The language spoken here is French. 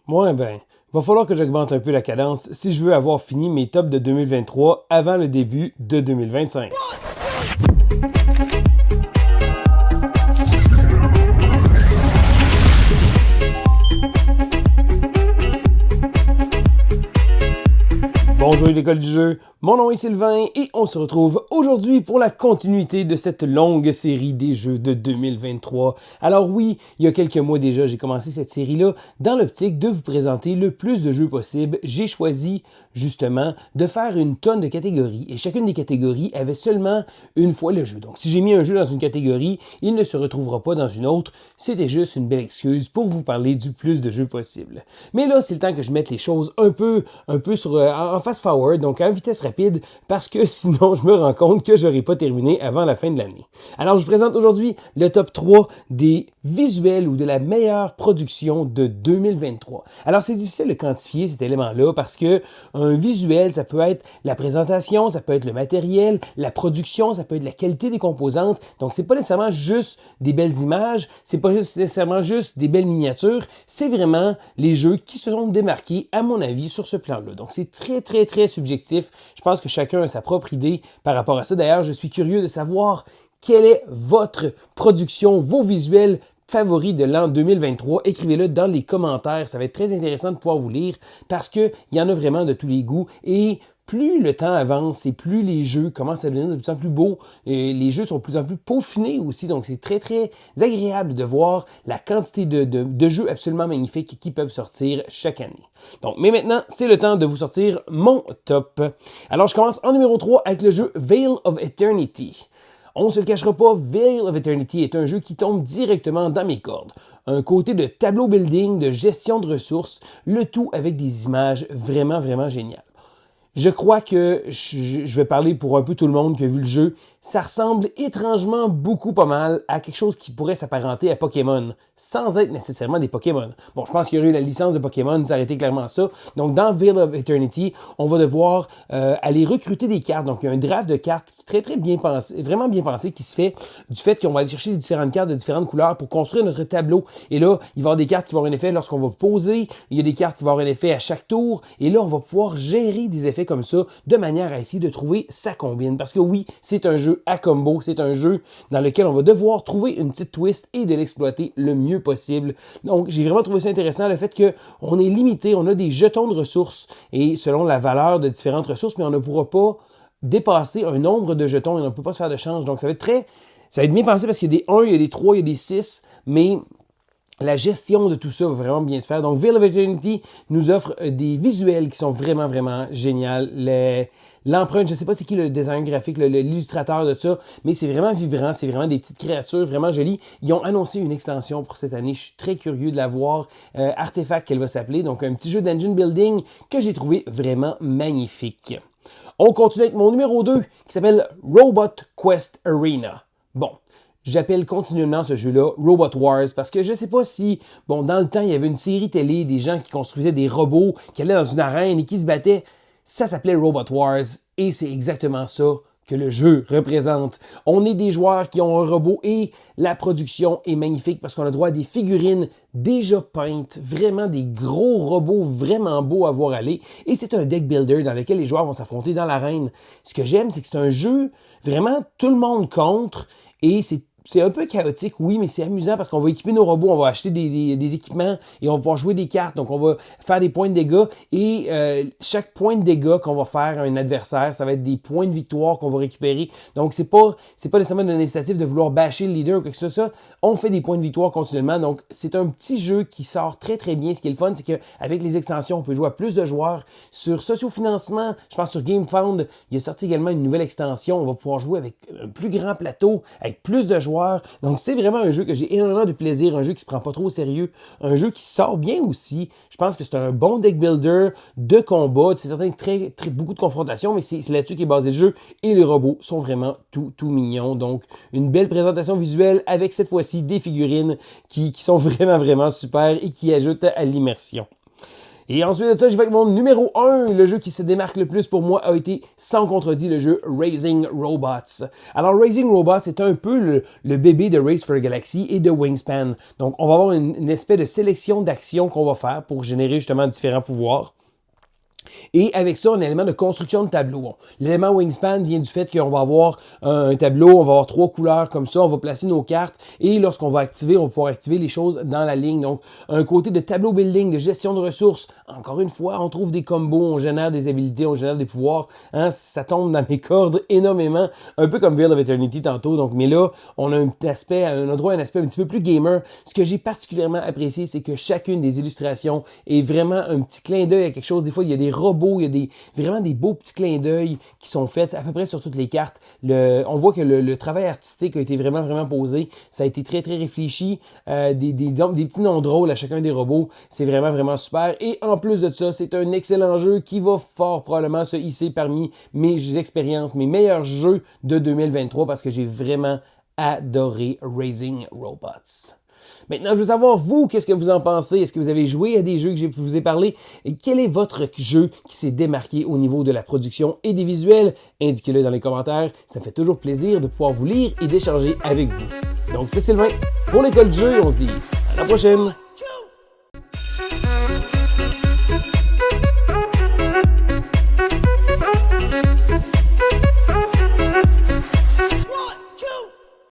Ouais, ben, va falloir que j'augmente un peu la cadence si je veux avoir fini mes tops de 2023 avant le début de 2025. Bonjour l'école du jeu, mon nom est Sylvain et on se retrouve aujourd'hui pour la continuité de cette longue série des jeux de 2023. Alors oui, il y a quelques mois déjà, j'ai commencé cette série-là dans l'optique de vous présenter le plus de jeux possible. J'ai choisi justement de faire une tonne de catégories et chacune des catégories avait seulement une fois le jeu. Donc si j'ai mis un jeu dans une catégorie, il ne se retrouvera pas dans une autre. C'était juste une belle excuse pour vous parler du plus de jeux possible. Mais là, c'est le temps que je mette les choses un peu en fast forward, donc en vitesse rapide, parce que sinon je me rends compte que j'aurai pas terminé avant la fin de l'année. Alors je vous présente aujourd'hui le top 3 des visuels ou de la meilleure production de 2023. Alors c'est difficile de quantifier cet élément-là parce que un visuel, ça peut être la présentation, ça peut être le matériel, la production, ça peut être la qualité des composantes. Donc c'est pas nécessairement juste des belles images, c'est pas nécessairement juste des belles miniatures, c'est vraiment les jeux qui se sont démarqués à mon avis sur ce plan-là. Donc c'est très subjectif. Je pense que chacun a sa propre idée par rapport à ça. D'ailleurs, je suis curieux de savoir quelle est votre production, vos visuels favoris de l'an 2023. Écrivez-le dans les commentaires. Ça va être très intéressant de pouvoir vous lire parce qu'il y en a vraiment de tous les goûts. Et plus le temps avance et plus les jeux commencent à devenir de plus en plus beaux, et les jeux sont de plus en plus peaufinés aussi, donc c'est très agréable de voir la quantité de jeux absolument magnifiques qui peuvent sortir chaque année. Donc, mais maintenant, c'est le temps de vous sortir mon top. Alors, je commence en numéro 3 avec le jeu Veil of Eternity. On ne se le cachera pas, Veil of Eternity est un jeu qui tombe directement dans mes cordes. Un côté de tableau building, de gestion de ressources, le tout avec des images vraiment géniales. Je crois que je vais parler pour un peu tout le monde qui a vu le jeu. Ça ressemble étrangement beaucoup pas mal à quelque chose qui pourrait s'apparenter à Pokémon, sans être nécessairement des Pokémon. Bon, je pense qu'il y aurait eu la licence de Pokémon, ça aurait été clairement ça. Donc, dans Veil of Eternity, on va devoir aller recruter des cartes. Donc, il y a un draft de cartes très bien pensé, vraiment bien pensé, qui se fait du fait qu'on va aller chercher des différentes cartes de différentes couleurs pour construire notre tableau. Et là, il va y avoir des cartes qui vont avoir un effet lorsqu'on va poser. Il y a des cartes qui vont avoir un effet à chaque tour. Et là, on va pouvoir gérer des effets comme ça de manière à essayer de trouver sa combine. Parce que oui, c'est un jeu à combo, c'est un jeu dans lequel on va devoir trouver une petite twist et de l'exploiter le mieux possible. Donc, j'ai vraiment trouvé ça intéressant, le fait qu'on est limité, on a des jetons de ressources et selon la valeur de différentes ressources, mais on ne pourra pas dépasser un nombre de jetons et on ne peut pas se faire de change. Donc, ça va être bien pensé parce qu'il y a des 1, il y a des 3, il y a des 6, mais la gestion de tout ça va vraiment bien se faire. Donc, Veil of Eternity nous offre des visuels qui sont vraiment géniaux. L'empreinte, je ne sais pas c'est qui le design graphique, l'illustrateur de ça, mais c'est vraiment vibrant, c'est vraiment des petites créatures vraiment jolies. Ils ont annoncé une extension pour cette année, je suis très curieux de la voir. Artefact qu'elle va s'appeler, donc un petit jeu d'engine building que j'ai trouvé vraiment magnifique. On continue avec mon numéro 2 qui s'appelle Robot Quest Arena. Bon. J'appelle continuellement ce jeu-là Robot Wars parce que je ne sais pas si, bon, dans le temps, il y avait une série télé, des gens qui construisaient des robots, qui allaient dans une arène et qui se battaient. Ça s'appelait Robot Wars et c'est exactement ça que le jeu représente. On est des joueurs qui ont un robot et la production est magnifique parce qu'on a droit à des figurines déjà peintes, vraiment des gros robots vraiment beaux à voir aller. Et c'est un deck builder dans lequel les joueurs vont s'affronter dans l'arène. Ce que j'aime, c'est que c'est un jeu vraiment tout le monde contre et c'est un peu chaotique, oui, mais c'est amusant parce qu'on va équiper nos robots, on va acheter des équipements et on va pouvoir jouer des cartes. Donc, on va faire des points de dégâts et chaque point de dégâts qu'on va faire à un adversaire, ça va être des points de victoire qu'on va récupérer. Donc, c'est pas nécessairement un incitatif de vouloir bâcher le leader ou quelque chose comme ça. On fait des points de victoire continuellement. Donc, c'est un petit jeu qui sort très bien. Ce qui est le fun, c'est qu'avec les extensions, on peut jouer à plus de joueurs. Sur Sociofinancement, je pense sur GameFound, il a sorti également une nouvelle extension. On va pouvoir jouer avec un plus grand plateau, avec plus de joueurs. Donc, c'est vraiment un jeu que j'ai énormément de plaisir, un jeu qui se prend pas trop au sérieux, un jeu qui sort bien aussi. Je pense que c'est un bon deck builder de combat. C'est certain beaucoup de confrontations, mais c'est là-dessus qu'est basé le jeu. Et les robots sont vraiment tout mignons. Donc, une belle présentation visuelle avec cette fois-ci des figurines qui sont vraiment super et qui ajoutent à l'immersion. Et ensuite de ça, je vais avec mon numéro 1. Le jeu qui se démarque le plus pour moi a été sans contredit le jeu Raising Robots. Alors Raising Robots c'est un peu le bébé de Race for the Galaxy et de Wingspan. Donc on va avoir une espèce de sélection d'actions qu'on va faire pour générer justement différents pouvoirs. Et avec ça, on a un élément de construction de tableau. Bon, l'élément Wingspan vient du fait qu'on va avoir un tableau, on va avoir 3 couleurs comme ça, on va placer nos cartes et lorsqu'on va activer, on va pouvoir activer les choses dans la ligne. Donc, un côté de tableau building, de gestion de ressources. Encore une fois, on trouve des combos, on génère des habilités, on génère des pouvoirs. Hein, ça tombe dans mes cordes énormément, un peu comme Veil of Eternity tantôt. Donc, mais là, on a on a droit à un aspect un petit peu plus gamer. Ce que j'ai particulièrement apprécié, c'est que chacune des illustrations est vraiment un petit clin d'œil à quelque chose. Des fois, il y a des robots, il y a vraiment des beaux petits clins d'œil qui sont faits à peu près sur toutes les cartes. On voit que le travail artistique a été vraiment posé. Ça a été très réfléchi. Des petits noms drôles à chacun des robots. C'est vraiment super. Et en plus de ça, c'est un excellent jeu qui va fort probablement se hisser parmi mes expériences, mes meilleurs jeux de 2023 parce que j'ai vraiment adoré Raising Robots. Maintenant, je veux savoir, vous, qu'est-ce que vous en pensez? Est-ce que vous avez joué à des jeux que je vous ai parlé? Et quel est votre jeu qui s'est démarqué au niveau de la production et des visuels? Indiquez-le dans les commentaires. Ça me fait toujours plaisir de pouvoir vous lire et d'échanger avec vous. Donc, c'est Sylvain pour l'École du jeu. On se dit à la prochaine!